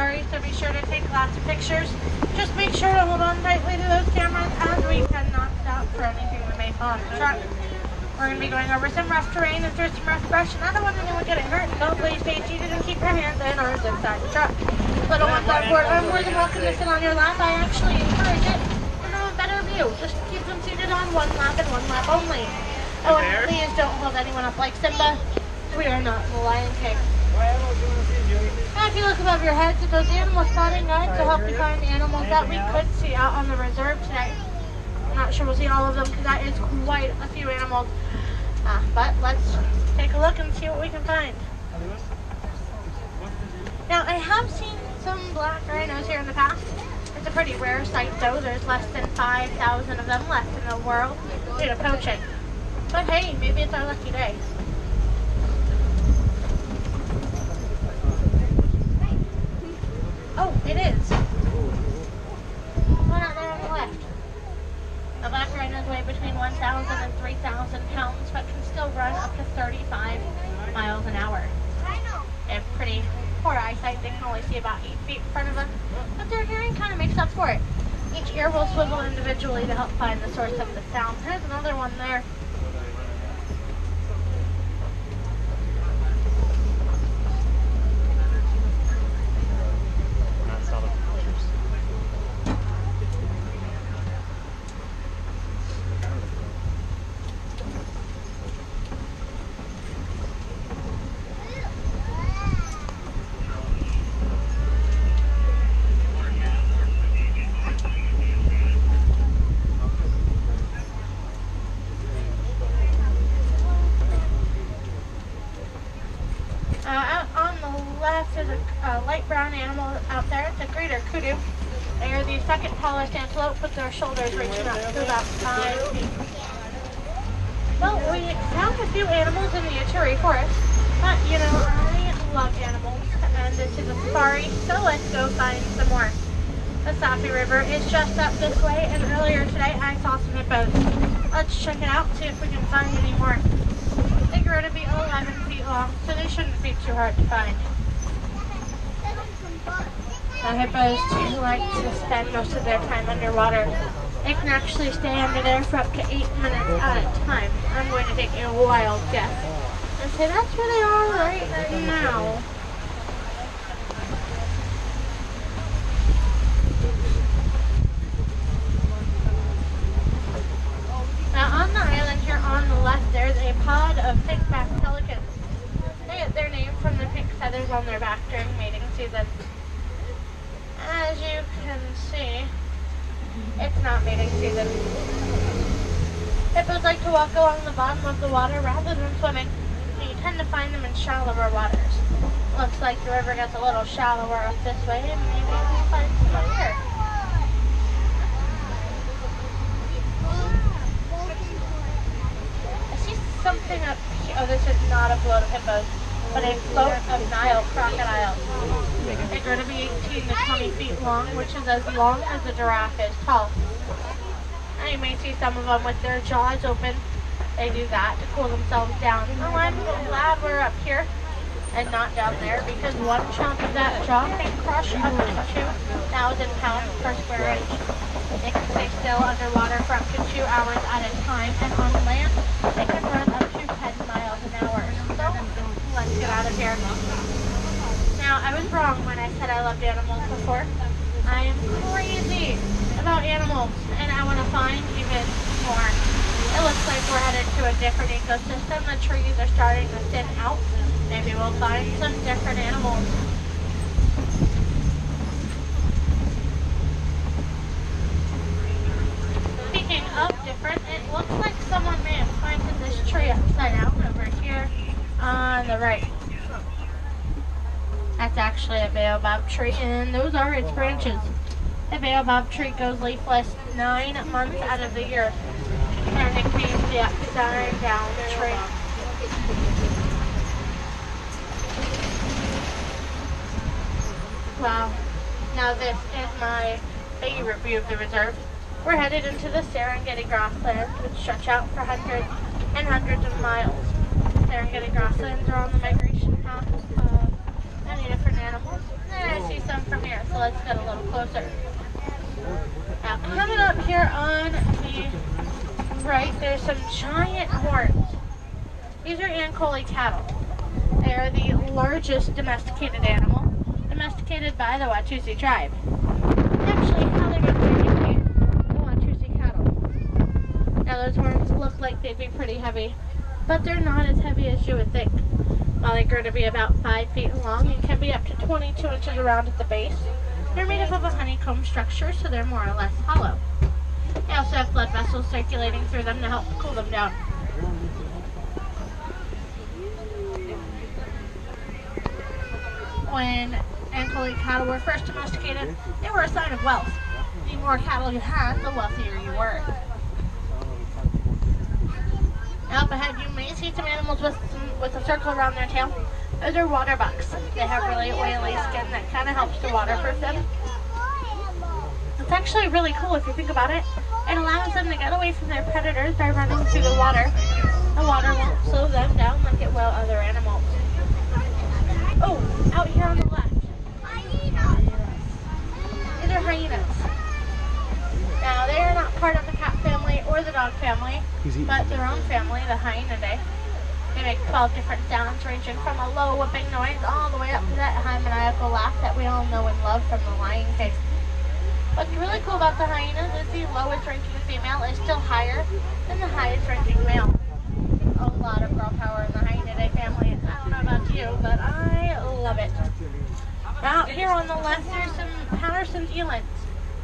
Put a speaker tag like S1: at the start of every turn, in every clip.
S1: safari, so be sure to take lots of pictures. Just make sure to hold on tightly to those cameras as we cannot stop for anything that may fall on the truck. We're going to be going over some rough terrain and through some rough brush, and I don't want anyone getting hurt. And don't please stay seated and keep your hands and arms inside the truck. Little ones on board are more than welcome to sit on your lap. I actually encourage it for a better view. Just keep them seated on one lap and one lap only. Oh, and please don't hold anyone up like Simba. We are not the Lion King. Now, if you look above your heads at those animal spotting guides to help you find the animals that we could see out on the reserve today. I'm not sure we'll see all of them because that is quite a few animals. But let's take a look and see what we can find. Now, I have seen some black rhinos here in the past. It's a pretty rare sight though. There's less than 5,000 of them left in the world due to poaching. But hey, maybe it's our lucky day. Oh, it is. One out there on the left. The black rhinos weigh between 1,000 and 3,000 pounds, but can still run up to 35 miles an hour. They have pretty poor eyesight. They can only see about 8 feet in front of them, but their hearing kind of makes up for it. Each ear will swivel individually to help find the source of the sound. There's another one there. Out on the left is a light brown animal out there. It's a greater kudu. They are the second tallest antelope with their shoulders reaching up to about 5 feet. Well, we found a few animals in the Ituri forest, but you know, I love animals, and this is a safari, so let's go find some more. The Safi River is just up this way, and earlier today I saw some hippos. Let's check it out, see if we can find any more. They grow to be 11 feet long, so they shouldn't be too hard to find. Now, hippos too like to spend most of their time underwater. They can actually stay under there for up to 8 minutes at a time. I'm going to take a wild guess and say that's where they are right now. Now, on the island here on the left, there's a pod of pink-backed pelicans. They get their name from the pink feathers on their back during mating season. As you can see, it's not mating season. Hippos like to walk along the bottom of the water rather than swimming, and you tend to find them in shallower waters. Looks like the river gets a little shallower up this way, and maybe we'll find some up here. Something up here. Oh, this is not a float of hippos, but a float of Nile crocodiles. They grow to be 18 to 20 feet long, which is as long as a giraffe is tall. And you may see some of them with their jaws open. They do that to cool themselves down. Oh, I'm glad we're up here and not down there, because one chunk of that jaw can crush up to 2,000 pounds per square inch. They can stay still underwater for up to 2 hours at a time, and on land, they can run up to 10 miles an hour. So, let's get out of here. Now, I was wrong when I said I loved animals before. I am crazy about animals, and I want to find even more. It looks like we're headed to a different ecosystem. The trees are starting to thin out. Maybe we'll find some different animals. Speaking of different, it looks like someone may have planted this tree upside down over here on the right. That's actually a baobab tree, and those are its branches. The baobab tree goes leafless 9 months out of the year, and it means the upside down tree. Wow. Now this is my favorite view of the reserve. We're headed into the Serengeti grasslands, which stretch out for hundreds and hundreds of miles. Serengeti grasslands are on the migration path of many different animals. And I see some from closer. Now coming up here on the right, there's some giant horns. These are Ankole cattle. They are the largest domesticated animal, domesticated by the Watusi tribe. Actually, how they got their nickname, the Watusi cattle. Now those horns look like they'd be pretty heavy, but they're not as heavy as you would think. While they grow to be about 5 feet long and can be up to 22 inches around at the base, they're made up of a honeycomb structure, so they're more or less hollow. They also have blood vessels circulating through them to help cool them down. When Ankole cattle were first domesticated, they were a sign of wealth. The more cattle you had, the wealthier you were. Now up ahead, you may see some animals with a circle around their tail. Those are water bucks. They have really oily skin that kind of helps to waterproof them. It's actually really cool if you think about it. It allows them to get away from their predators by running through the water. The water won't slow them down like it will other animals. Oh, out here on the left. These are hyenas. Now, they are not part of the cat family or the dog family, but their own family, the hyenidae. They make 12 different sounds, ranging from a low whooping noise all the way up to that high maniacal laugh that we all know and love from the Lion King. What's really cool about the hyenas is the lowest ranking female is still higher than the highest ranking male. A lot of girl power in the hyenidae family. I don't know about you, but I love it. Now, out here on the left, there's some Patterson's elands.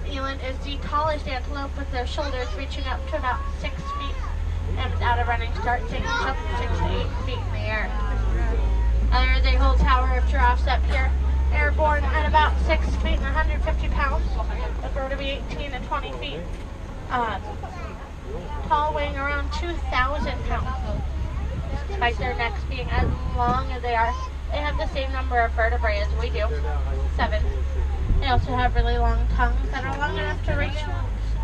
S1: Eland is the tallest antelope, with their shoulders reaching up to about 6 feet, and without a running start, they can jump 6 to 8 feet in the air. There is a whole tower of giraffes up here. They're born at about 6 feet and 150 pounds. They grow to be 18 to 20 feet tall, weighing around 2,000 pounds. Despite their necks being as long as they are, they have the same number of vertebrae as we do, 7. They also have really long tongues that are long enough to reach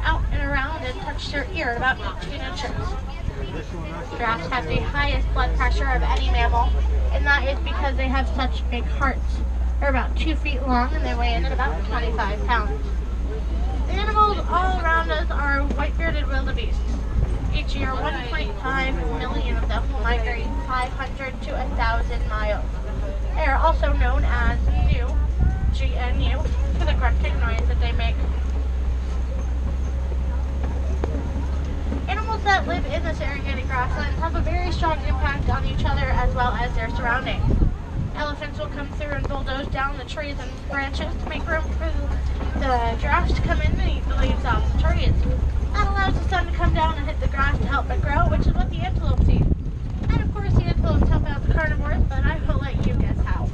S1: out and around and touch their ear at about 18 inches. Giraffes have the highest blood pressure of any mammal, and that is because they have such big hearts. They're about 2 feet long and they weigh in at about 25 pounds. The animals all around us are white-bearded wildebeests. Each year, 1.5 million of them will migrate 500 to 1,000 miles. They are also known as GNU, for the grunting noise that they make. Animals that live in the Serengeti grasslands have a very strong impact on each other as well as their surroundings. Elephants will come through and bulldoze down the trees and branches to make room for the giraffes to come in and eat the leaves off the trees. That allows the sun to come down and hit the grass to help it grow, which is what the antelopes eat. And of course the antelopes help out the carnivores, but I will let you guess how.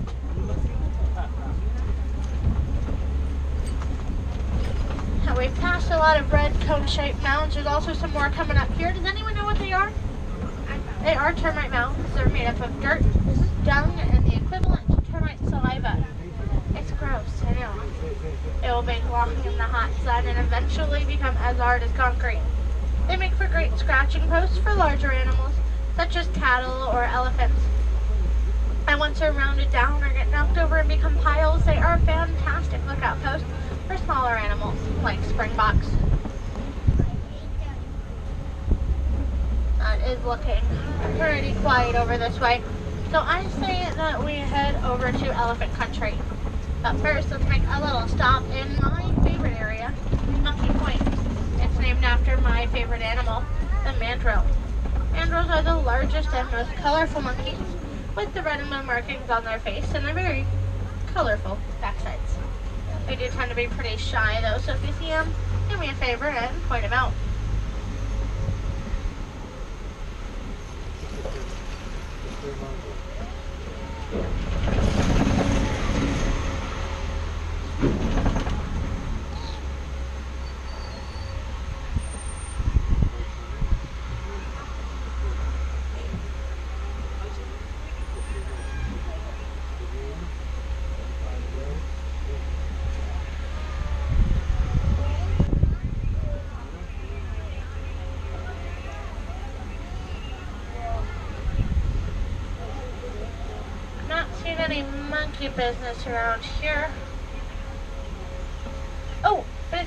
S1: Now we've passed a lot of red cone-shaped mounds. There's also some more coming up here. Does anyone know what they are? They are termite mounds. They're made up of dirt, dung, and the equivalent to termite saliva. It's gross, I know. It will bake long in the hot sun and eventually become as hard as concrete. They make for great scratching posts for larger animals, such as cattle or elephants. And once they're rounded down or get knocked over and become piles, they are fantastic lookout posts for smaller animals, like springboks. It is looking pretty quiet over this way, so I say that we head over to elephant country. But first, let's make a little stop in my favorite area, Monkey Point. It's named after my favorite animal, the mandrill. Mandrills are the largest and most colorful monkeys, with the red and blue markings on their face and their very colorful backsides. They do tend to be pretty shy though, so if you see them, do me a favor and point them out. Any monkey business around here.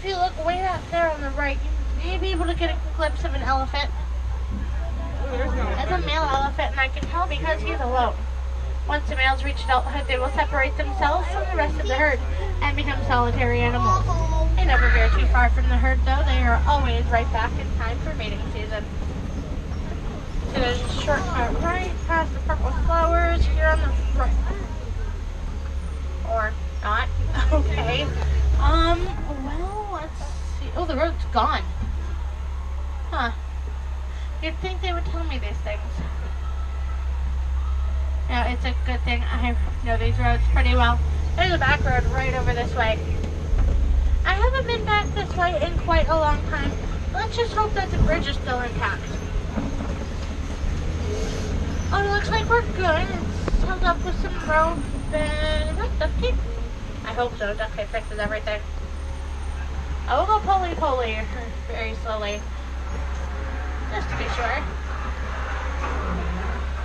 S1: if you look way out there on the right, you may be able to get a glimpse of an elephant. It's a male elephant, and I can tell because he's alone. Once the males reach adulthood, they will separate themselves from the rest of the herd and become solitary animals. They never veer too far from the herd, though. They are always right back in time for mating season. So there's a shortcut right past the purple flowers here on the right. Or not. Okay. Well, let's see. Oh, the road's gone. Huh. You'd think they would tell me these things. No, it's a good thing I know these roads pretty well. There's a back road right over this way. I haven't been back this way in quite a long time. Let's just hope that the bridge is still intact. Oh, it looks like we're good. It's held up with some rope and... Is that duct tape? I hope so. Duct tape fixes everything. I will go pulley very slowly. Just to be sure.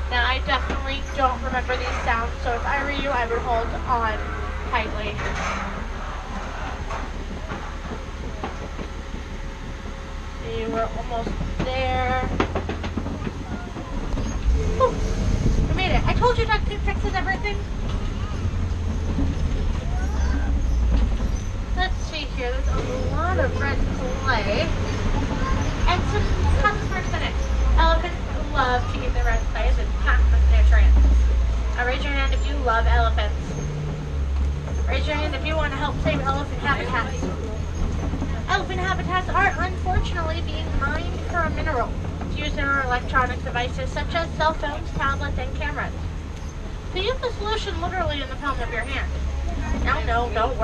S1: Now, I definitely don't remember these sounds, so if I were you, I would hold on tightly. See, we're almost there. Ooh, we made it. I told you duct tape fixes everything. Let's see here. There's a lot of red clay and some customers in it. Elephants love to eat the red clay and packed with nutrients. Now raise your hand if you love elephants. Raise your hand if you want to help save elephant habitats. Elephant habitats are unfortunately being mined for a mineral used in our electronic devices such as cell phones, tablets, and cameras. So you have the solution literally in the palm of your hand. Now, no, don't worry.